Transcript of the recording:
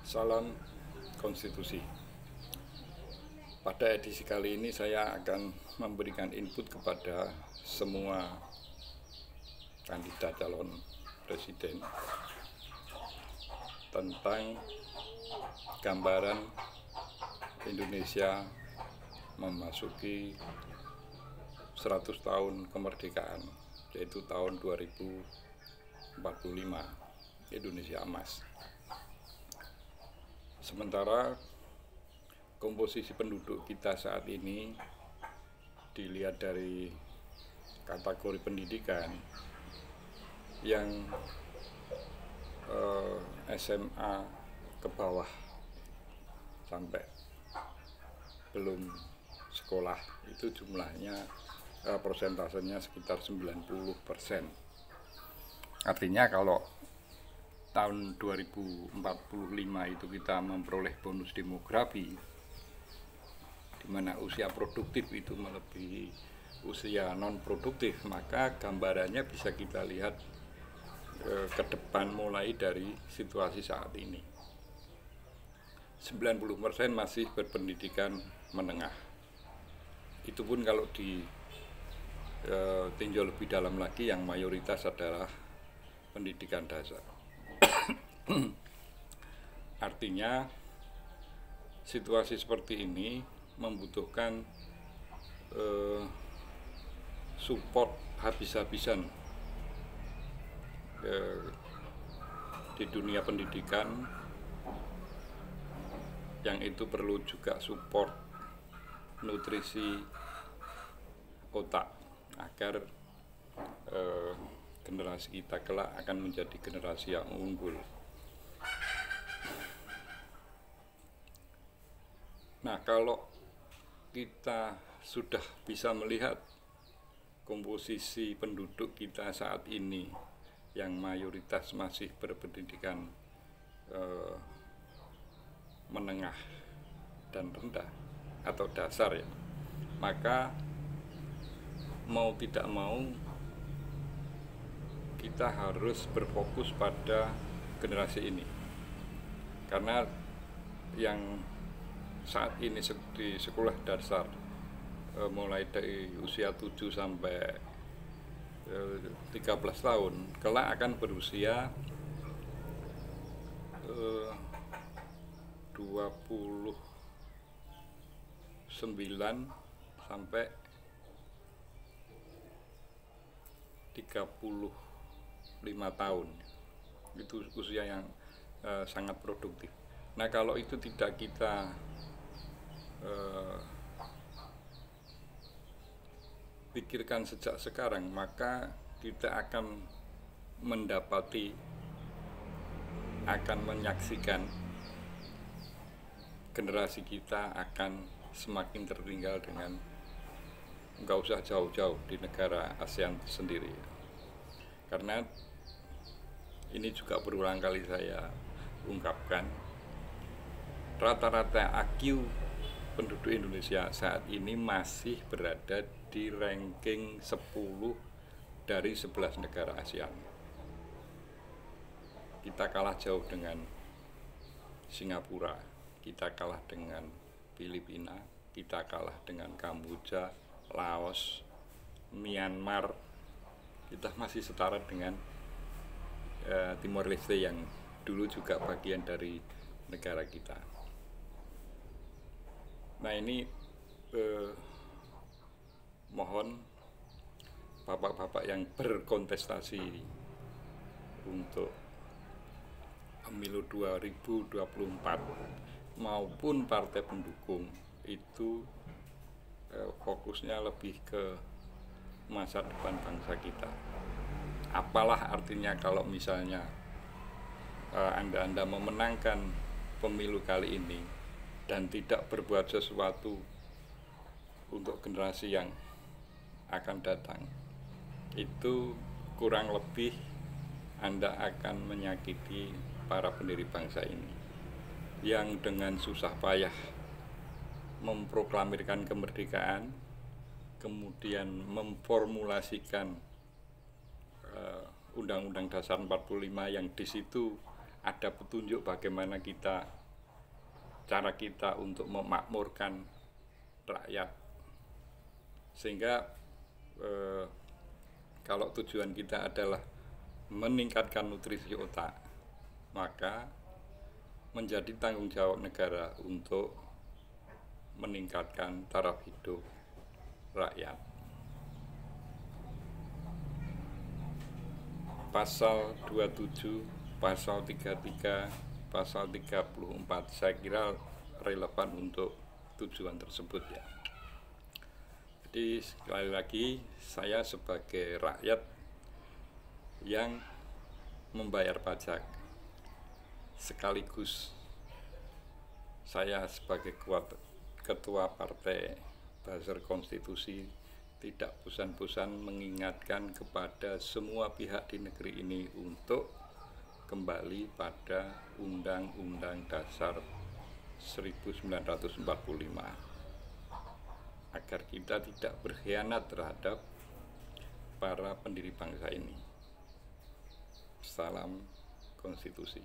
Salam konstitusi. Pada edisi kali ini saya akan memberikan input kepada semua kandidat calon presiden tentang gambaran Indonesia memasuki 100 tahun kemerdekaan, yaitu tahun 2045, Indonesia Emas. Sementara komposisi penduduk kita saat ini dilihat dari kategori pendidikan yang SMA ke bawah sampai belum sekolah itu jumlahnya persentasenya sekitar 90%. Artinya kalau tahun 2045 itu kita memperoleh bonus demografi di mana usia produktif itu melebihi usia non produktif, maka gambarannya bisa kita lihat ke depan mulai dari situasi saat ini. 90% masih berpendidikan menengah. Itu pun kalau ditinjau lebih dalam lagi yang mayoritas adalah pendidikan dasar. Artinya situasi seperti ini membutuhkan support habis-habisan di dunia pendidikan, yang itu perlu juga support nutrisi otak agar generasi kita kelak akan menjadi generasi yang unggul. Nah, kalau kita sudah bisa melihat komposisi penduduk kita saat ini yang mayoritas masih berpendidikan menengah dan rendah atau dasar ya, maka mau tidak mau kita harus berfokus pada generasi ini, karena yang saat ini di sekolah dasar mulai dari usia 7 sampai 13 tahun kelak akan berusia 29 sampai 35 tahun. Itu usia yang sangat produktif. Nah, kalau itu tidak kita pikirkan sejak sekarang, maka kita akan menyaksikan generasi kita akan semakin tertinggal dengan nggak usah jauh-jauh di negara ASEAN sendiri. Karena ini juga berulang kali saya ungkapkan, rata-rata IQ penduduk Indonesia saat ini masih berada di ranking 10 dari 11 negara ASEAN. Kita kalah jauh dengan Singapura, kita kalah dengan Filipina, kita kalah dengan Kamboja, Laos, Myanmar. Kita masih setara dengan Timor Leste yang dulu juga bagian dari negara kita. Nah, ini mohon bapak-bapak yang berkontestasi untuk pemilu 2024 maupun partai pendukung itu fokusnya lebih ke masa depan bangsa kita. Apalah artinya kalau misalnya Anda memenangkan pemilu kali ini dan tidak berbuat sesuatu untuk generasi yang akan datang, itu kurang lebih Anda akan menyakiti para pendiri bangsa ini yang dengan susah payah memproklamirkan kemerdekaan, kemudian memformulasikan Undang-Undang Dasar 45 yang di situ ada petunjuk bagaimana cara kita untuk memakmurkan rakyat, sehingga kalau tujuan kita adalah meningkatkan nutrisi otak, maka menjadi tanggung jawab negara untuk meningkatkan taraf hidup rakyat. Pasal 27, pasal 33, pasal 34 saya kira relevan untuk tujuan tersebut ya. Jadi sekali lagi, saya sebagai rakyat yang membayar pajak, sekaligus saya sebagai ketua partai Buzzer Konstitusi tidak bosan-bosan mengingatkan kepada semua pihak di negeri ini untuk kembali pada Undang-Undang Dasar 1945 agar kita tidak berkhianat terhadap para pendiri bangsa ini. Salam konstitusi.